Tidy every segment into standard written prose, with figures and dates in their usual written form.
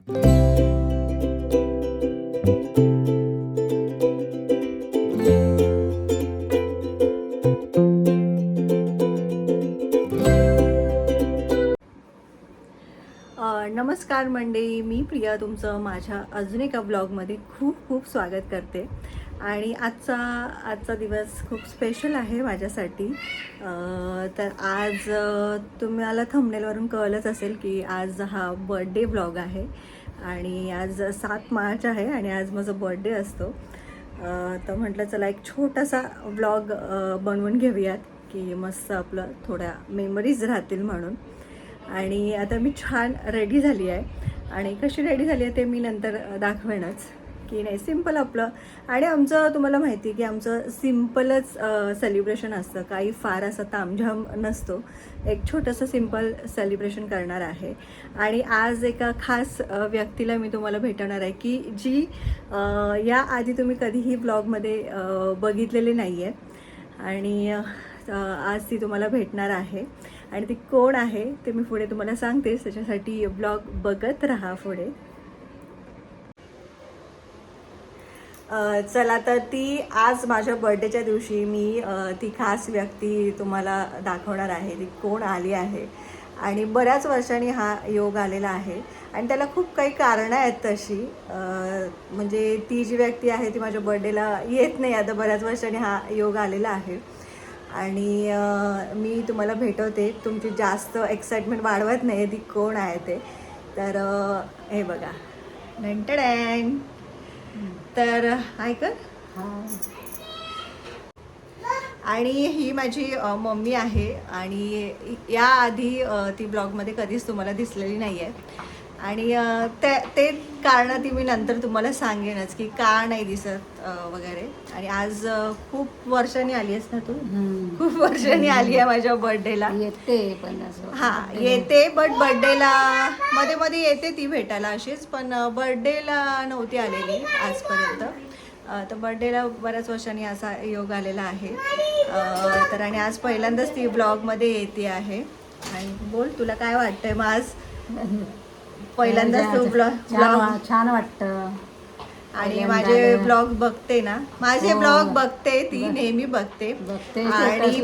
नमस्कार मंडळी, मी प्रिया तुमचं माझ्या अजून एका ब्लॉगमध्ये खूप खूप स्वागत करते. आणि आजचा दिवस खूप स्पेशल आहे माझ्यासाठी. तर आज तुम्हाला थंबनेलवरून कळलंच असेल की आज हा बर्थडे ब्लॉग आहे आणि आज 7 मार्च आहे आणि आज माझा बर्थडे असतो. तर म्हटलं चला एक छोटासा ब्लॉग बनवून घेऊयात की मस्त आपलं थोड्या मेमरीज राहतील म्हणून. आणि आता मी छान रेडी झाली आहे आणि कशी रेडी झाली आहे ते मी नंतर दाखवेनच की नाही. सिम्पल आपलं आणि आमचं तुम्हाला माहिती आहे की आमचं सिम्पलच सेलिब्रेशन असतं, काही फार असं तामझाम नसतो. एक छोटंसं सिम्पल सेलिब्रेशन करणार आहे आणि आज एका खास व्यक्तीला मी तुम्हाला भेटवणार आहे की जी याआधी तुम्ही कधीही ब्लॉगमध्ये बघितलेली नाही आहे आणि आज ती तुम्हाला भेटणार आहे. आणि ती कोण आहे ते मी पुढे तुम्हाला सांगतेच, त्याच्यासाठी ब्लॉग बघत राहा पुढे. चला तर ती आज माझ्या बर्थडेच्या दिवशी मी ती खास व्यक्ती तुम्हाला दाखवणार आहे. ती कोण आली आहे आणि बऱ्याच वर्षांनी हा योग आलेला आहे आणि त्याला खूप काही कारणं आहेत तशी. म्हणजे ती जी व्यक्ती आहे ती माझ्या बर्थडेला येत नाही, आता बऱ्याच वर्षांनी हा योग आलेला आहे आणि मी तुम्हाला भेटवते. तुमची जास्त एक्साइटमेंट वाढवत नाही ती कोण आहे ते. तर हे बघा, डॅन. तर ऐका, आणि ही माझी मम्मी आहे आणि याआधी ती ब्लॉगमध्ये कधीच तुम्हाला दिसलेली नाही आहे आणि ते कारणं ती मी नंतर तुम्हाला सांगेनच की का नाही दिसत वगैरे. आणि आज खूप वर्षांनी आली आहेस ना तू? खूप वर्षांनी आली आहे माझ्या बर्थडेला. येते पण हां येते, बट बर्थडेला मध्ये मध्ये येते ती भेटायला अशीच, पण बर्थडेला नव्हती आलेली आजपर्यंत. तर बर्थडेला बऱ्याच वर्षांनी असा योग आलेला आहे. तर आणि आज पहिल्यांदाच ती ब्लॉगमध्ये येते आहे. आणि बोल, तुला काय वाटतंय मग आज पहिल्यांदाच तू ब्लॉग? छान वाटतं. आणि माझे ब्लॉग बघते ना, माझे ब्लॉग बघते ती, नेहमी बघते. आणि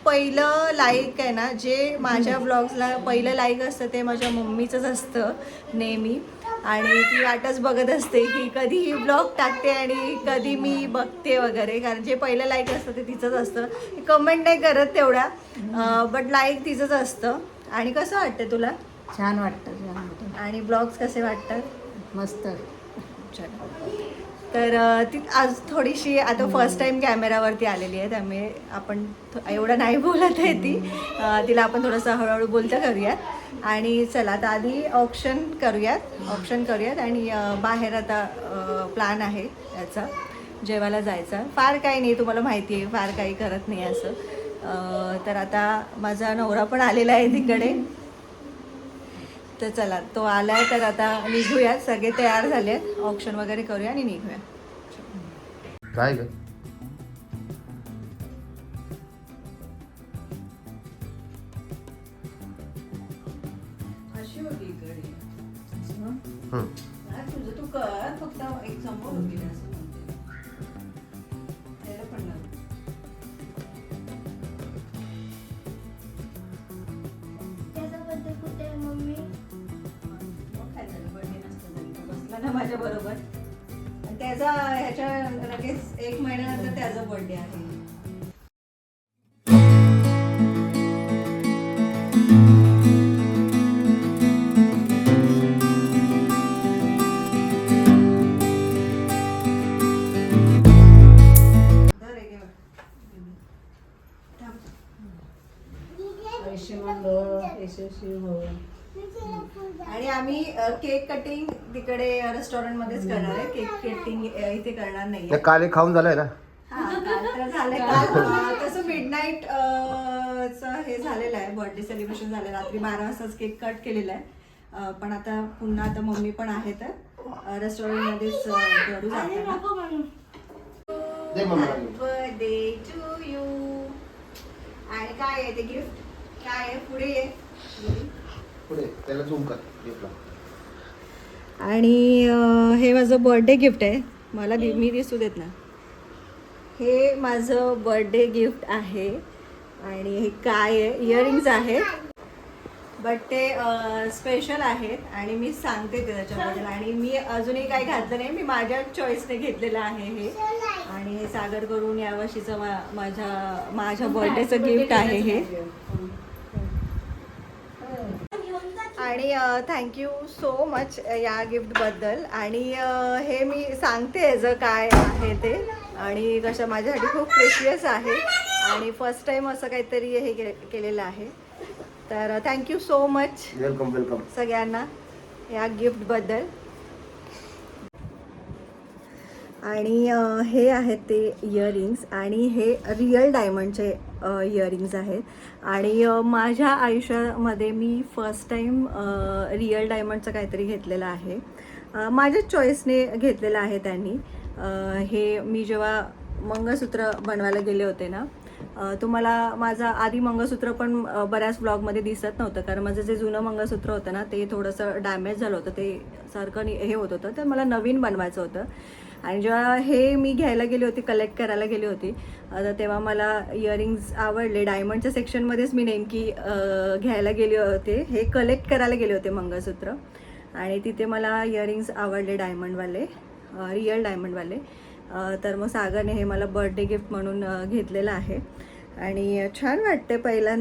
पहिलं लाईक आहे ना, जे माझ्या ब्लॉग्सला पहिलं लाईक असतं ते माझ्या मम्मीचंच असतं नेहमी. आणि ती वाटच बघत असते की कधी ही ब्लॉग टाकते आणि कधी मी बघते वगैरे, कारण जे पहिलं लाईक असतं ते तिचंच असतं. कमेंट नाही करत तेवढ्या, बट लाईक तिचंच असतं. आणि कसं वाटतं तुला? छान वाटतं. आणि ब्लॉग्स कसे वाटतात? मस्त. तर ती आज थोडीशी आता फर्स्ट टाइम कॅमेरावरती आलेली आहे, त्यामुळे आपण एवढं नाही बोलत आहे ती. तिला आपण थोडंसं हळूहळू बोलतं करूयात. आणि चला आता आधी ऑप्शन करूयात आणि बाहेर आता प्लॅन आहे याचा, जेवायला जायचा. फार काही नाही, तुम्हाला माहिती आहे फार काही करत नाही असं. तर आता माझा नवरा पण आलेला आहे तिकडे. तर चला, तो आलाय तर आता निघूयात. सगळे तयार झालेत, ऑप्शन वगैरे करूया आणि निघूया. काय ग? अशी होती इकडे. तुझं तू कर, फक्त एक समोर होती असं म्हणते. त्याला पण लाव. ना माझ्या बरोबर, त्याचा ह्याच्या लगेच 1 महिन्यानंतर त्याचा बर्थडे आहे. आणि आम्ही केक कटिंग तिकडे रेस्टॉरंट मध्येच करणार आहे. केक कटिंग इथे करणार नाही. काल खाऊन झालंय ना? काल तर झालंय. काल तसं मिडनाईट हे झालेलं आहे, बर्थडे सेलिब्रेशन झालं. रात्री 12 वाजताच केक कट केलेला आहे. पण आता पुन्हा आता मम्मी पण आहे तर रेस्टॉरंट मध्येच करू जातात. Birthday to you. आणि काय आहे ते गिफ्ट? काय आहे पुढे ये, पुढे त्याला झूम कर गिफ्टला. आणि हे माझं बर्थडे गिफ्ट आहे. मला मी दिसू देत ना. हे माझं बर्थडे गिफ्ट आहे आणि हे काय आहे, इयरिंग्स आहेत बट ते स्पेशल आहेत आणि मी सांगते ते त्याच्याबद्दल. आणि मी अजूनही काही घातलं नाही, मी माझ्या चॉईसने घेतलेलं आहे हे. आणि हे सागर करून यावर्षीचं माझ्या बर्थडेचं गिफ्ट आहे हे. आणि थँक्यू सो मच या गिफ्टबद्दल. आणि हे मी सांगते याचं काय आहे ते. आणि कसं माझ्यासाठी खूप प्रेशियस आहे आणि फर्स्ट टाइम असं काहीतरी हे केलेलं आहे. तर thank you so much welcome welcome सगळ्यांना या गिफ्टबद्दल. आणि हे आहेत ते इयरिंग्स आणि हे रिअल डायमंडचे इयरिंग्स आहेत. आणि माझ्या आयुष्यामध्ये मी फर्स्ट टाईम रिअल डायमंडचं काहीतरी घेतलेलं आहे. माझ्याच चॉईसने घेतलेलं आहे त्यांनी. हे मी जेव्हा मंगळसूत्र बनवायला गेले होते ना, तुम्हाला माझं आधी मंगळसूत्र पण बऱ्याच ब्लॉगमध्ये दिसत नव्हतं, कारण माझं जे जुनं मंगळसूत्र होतं ना ते थोडंसं डॅमेज झालं होतं, ते सारखं हे होत होतं, तर मला नवीन बनवायचं होतं. आणि जेव्हा हे मी घ्यायला गेली होती, कलेक्ट करायला गेली होती, तर तेव्हा मला इयरिंग्स आवडले. डायमंडच्या सेक्शनमध्येच मी नेमकी घ्यायला गेले होते, हे कलेक्ट करायला गेले होते मंगळसूत्र. आणि तिथे मला इयरिंग्स आवडले डायमंडवाले, रिअल डायमंडवाले. तर मग सागरने हे मला बर्थडे गिफ्ट म्हणून घेतलेलं आहे. आणि छान वाटते,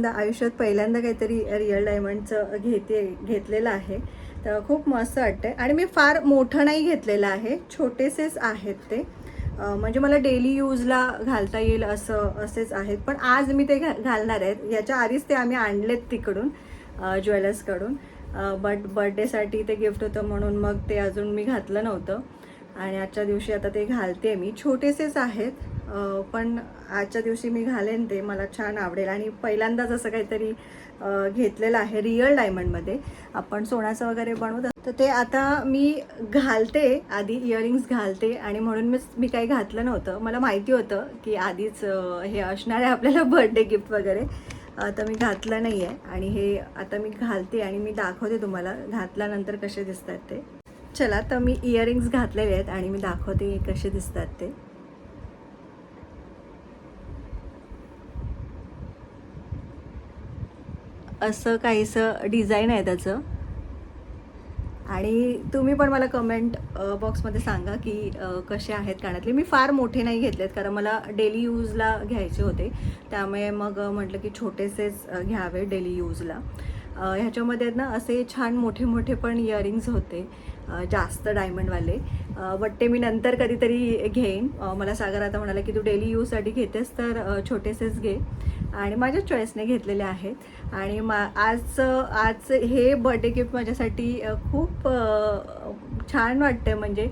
आयुष्यात पहिल्यांदा काहीतरी रिअल डायमंडचं घेतलेलं आहे. तर खूप मस्त वाटते. आणि मी फार मोठं नाही घेतलेलं आहे, छोटेसेच आहेत ते. म्हणजे मला डेली यूजला घालता येईल असेच आहेत. पण आज मी ते घालणार आहेत. याच्या आधीच ते आम्ही आणलेत तिकडून ज्वेलर्सकडून, बट बर्थडेसाठी ते गिफ्ट होतं म्हणून मग ते अजून मी घातलं नव्हतं. आणि आजच्या दिवशी आता ते घालते मी. छोटेसेच आहेत पण आजच्या दिवशी मी घालेन ते, मला छान आवडेल. आणि पहिल्यांदाच असं काहीतरी घेतलेलं आहे रिअल डायमंडमध्ये. आपण सोन्याचं वगैरे बनवतो, तर ते आता मी घालते, आधी इयरिंग्स घालते. आणि म्हणून मी काही घातलं नव्हतं, मला माहिती होतं की आधीच हे असणार आहे आपल्याला बर्थडे गिफ्ट वगैरे, तर मी घातलं नाही आहे. आणि हे आता मी घालते आणि मी दाखवते तुम्हाला घातल्यानंतर कसे दिसतात ते. चला, तर मी इयरिंग्स घातलेले आहेत आणि मी दाखवते कसे दिसतात ते. असं काहीसं डिझाईन आहे त्याचं. आणि तुम्ही पण मला कमेंट बॉक्समध्ये सांगा की कसे आहेत कानातले. मी फार मोठे नाही घेतलेत, कारण मला डेली यूजला घ्यायचे होते, त्यामुळे मग म्हटलं की छोटेसेच घ्यावे डेली यूजला. ह्याच्यामध्ये ना असे छान मोठे मोठे पण इयरिंग्स होते, जास्त डायमंडवाले, बट ते मी नंतर कधीतरी घेईन. मला सागर आता म्हणाला की तू डेली यूजसाठी घेतेस तर छोटेसेच घे. आणि माझ्या चॉईसने घेतलेले आहेत. आणि आज हे बर्थडे गिफ्ट माझ्यासाठी खूप छान वाटते. म्हणजे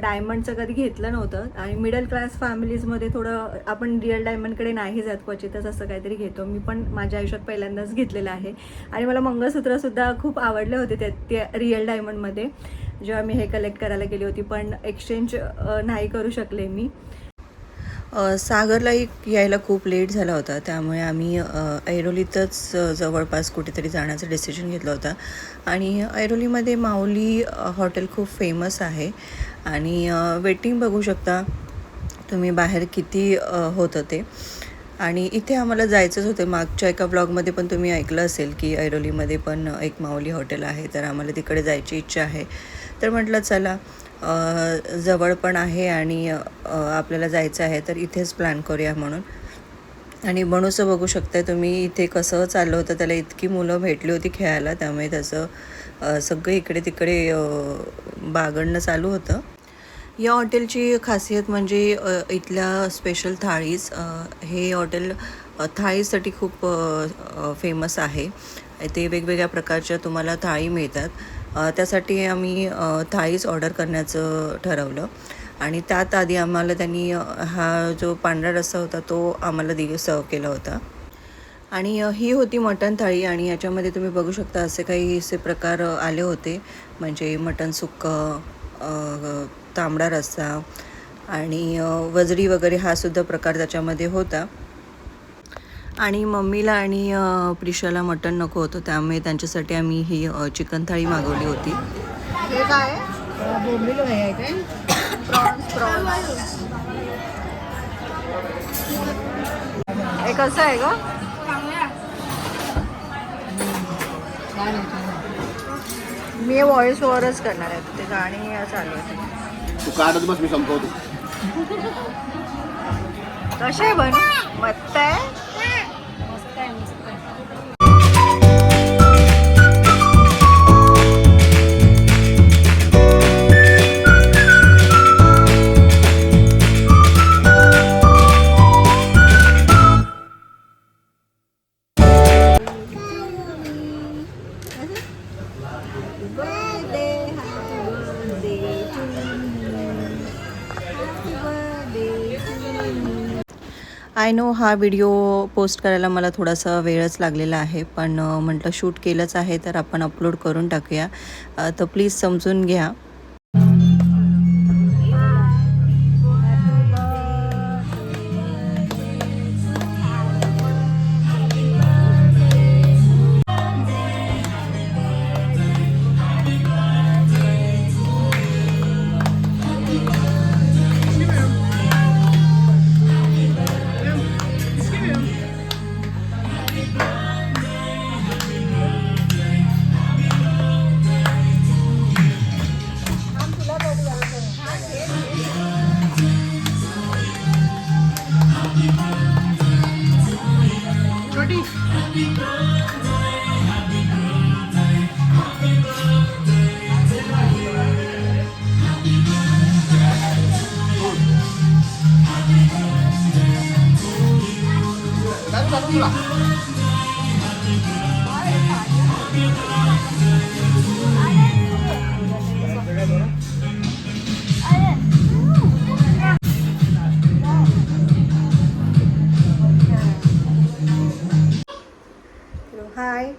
डायमंडचं कधी घेतलं नव्हतं आणि मिडल क्लास फॅमिलीजमध्ये थोडं आपण रिअल डायमंडकडे नाही जात, क्वचितच असं काहीतरी घेतो. मी पण माझ्या आयुष्यात पहिल्यांदाच घेतलेलं आहे. आणि मला मंगळसूत्रसुद्धा खूप आवडले होते त्या रिअल डायमंडमध्ये जेव्हा मी हे कलेक्ट करायला गेली होती, पण एक्सचेंज नाही करू शकले मी. सागरलाही यायला खूप लेट झाला होता, त्यामुळे आम्ही ऐरोलीतच जवळपास कुठेतरी जाण्याचा डिसिजन घेतला होता. आणि ऐरोलीमध्ये माऊली हॉटेल खूप फेमस आहे आणि वेटिंग बघू शकता तुम्ही बाहेर किती होतं ते. आणि इथे आम्हाला जायचंच होतं. मागच्या एका ब्लॉगमध्ये पण तुम्ही ऐकलं असेल की ऐरोलीमध्ये पण एक माऊली हॉटेल आहे, तर आम्हाला तिकडे जायची इच्छा आहे. तर म्हटलं चला, जवळ पण आहे आणि आपल्याला जायचं आहे, तर इथेच प्लॅन करूया म्हणून. आणि बनूचं बघू शकताय तुम्ही इथे कसं चाललं होतं, त्याला इतकी मुलं भेटली होती खेळायला, त्यामुळे त्याचं सगळं इकडे तिकडे बागडणं चालू होतं. या हॉटेलची खासियत म्हणजे इथल्या स्पेशल थाळीज. हे हॉटेल थाळीसाठी खूप फेमस आहे. ते वेगवेगळ्या प्रकारच्या तुम्हाला थाळी मिळतात. त्यासाठी आम्ही थाळीज ऑर्डर करण्याचं ठरवलं. आणि त्यात आधी आम्हाला त्यांनी हा जो पांढरा रस्सा होता तो आम्हाला सर्व केला होता. आणि ही होती मटण थाळी. आणि याच्यामध्ये तुम्ही बघू शकता असे काही असे प्रकार आले होते, म्हणजे मटण सुक्कं, तांबडा रस्सा आणि वजडी वगैरे हा सुद्धा प्रकार त्याच्यामध्ये होता. आणि मम्मीला आणि प्रिशाला मटण नको होतं, त्यामुळे त्यांच्यासाठी आम्ही ही चिकन थाळी मागवली होती. हे काय बोंबील आहे काय? प्रॉन्स प्रॉन्स हे कसं आहे ग? छान आहे, छान आहे. मी व्हॉइस ओव्हरच करणार आहे, ते गाणी चालू आहे. तू काढत बस, मी संपवतो. कसे आहे बनू? मस्त आहे. मस्त आहे, मस्त आहे. आय नो हा व्हिडिओ पोस्ट करायला मला थोडासा वेळच लागलेला आहे, पण म्हटलं शूट केलंच आहे तर आपण अपलोड करून टाकूया. तर प्लीज समजून घ्या. हाय.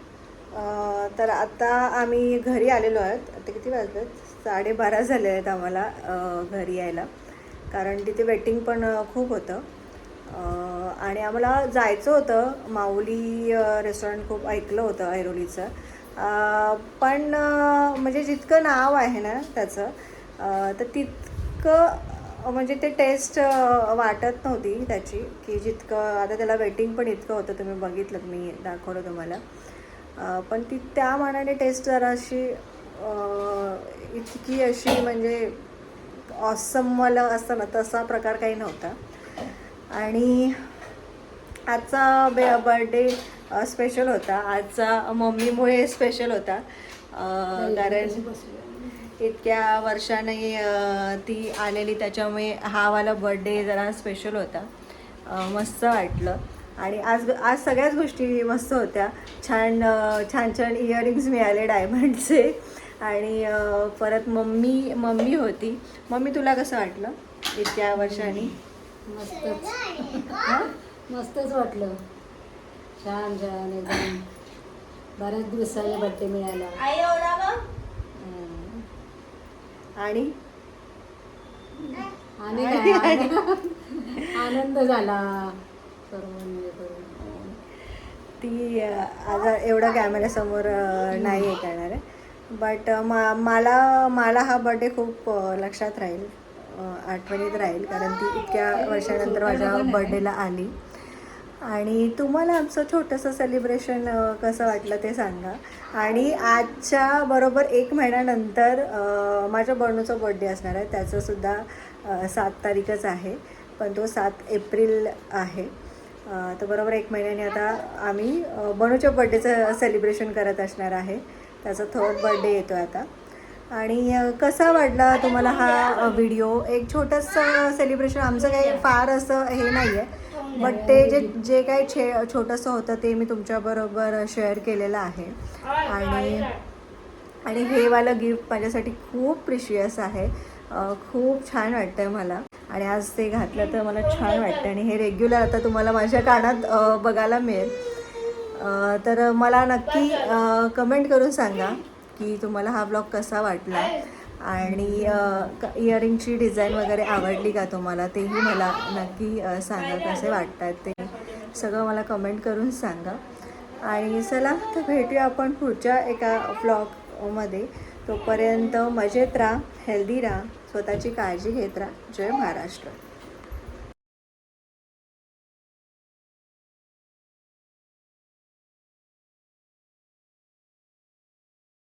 तर आता आम्ही घरी आलेलो आहोत. आता किती वाजलेत? 12:30 झाले आहेत आम्हाला घरी यायला, कारण तिथे वेटिंग पण खूप होतं. आणि आम्हाला जायचं होतं. माऊली रेस्टॉरंट खूप ऐकलं होतं ऐरोलीचं, पण म्हणजे जितकं नाव आहे ना त्याचं, तर तितकं म्हणजे ते टेस्ट वाटत नव्हती त्याची, की जितकं आता त्याला वेटिंग पण इतकं होतं. तुम्ही बघितलं, मी दाखवलं तुम्हाला. पण ती त्या मानाने टेस्ट जरा अशी इतकी अशी म्हणजे ऑसमवाला असतं ना, तसा प्रकार काही नव्हता. आणि आजचा बर्थडे स्पेशल होता. आजचा मम्मीमुळे स्पेशल होता, कारण इतक्या वर्षाने ती आलेली, त्याच्यामुळे हा वाला बर्थडे जरा स्पेशल होता. मस्त वाटलं. आणि आज सगळ्याच गोष्टी मस्त होत्या. छान छान इयरिंग्स मिळाले डायमंडचे. आणि परत मम्मी होती. मम्मी, तुला कसं वाटलं इतक्या वर्षांनी? मस्तच वाटलं. छान छान एकदम. बऱ्याच दिवसाने बर्थडे मिळाला. आणि आनंद झाला सर्व. ती आता एवढं कॅमेऱ्यासमोर नाही हे करणार आहे, बट मला हा बर्थडे खूप लक्षात राहील, आठवणीत राहील, कारण ती इतक्या वर्षानंतर माझ्या बर्थडेला आली. आणि तुम्हाला आमचं छोटंसं सेलिब्रेशन कसं वाटलं ते सांगा. आणि आजच्या बरोबर 1 महिन्यानंतर माझ्या बहिणीचा बर्थडे असणार आहे. त्याचंसुद्धा 7 तारीखच आहे, पण तो 7 एप्रिल आहे. तर बरोबर 1 महिन्याने आता आम्ही बनूच्या बर्थडेचं सेलिब्रेशन करत असणार आहे. त्याचा 3rd बर्थडे येतो आता. आणि कसा वाटला तुम्हाला हा व्हिडिओ? एक छोटंसं सेलिब्रेशन, आमचं काही फार असं हे नाही आहे, बट ते जे काही छोटंसं होतं ते मी तुमच्याबरोबर शेअर केलेलं आहे. आणि हे वालं गिफ्ट माझ्यासाठी खूप प्रिशियस आहे. खूप छान वाटतं आहे मला, आणि आज ते घातलं तर मला छान वाटतं. आणि हे रेग्युलर आता तुम्हाला माझ्या कानात बघायला मिळेल. तर मला नक्की कमेंट करून सांगा की तुम्हाला हा ब्लॉग कसा वाटला, आणि इयरिंगची डिझाईन वगैरे आवडली का तुम्हाला, तेही मला नक्की सांगा. कसे वाटतात ते सगळं मला कमेंट करून सांगा. आणि चला, तर भेटूया आपण पुढच्या एका ब्लॉगमध्ये. तोपर्यंत मजेत राहा, हेल्दी राहा, स्वतःची काळजी घेत राहा. जय महाराष्ट्र.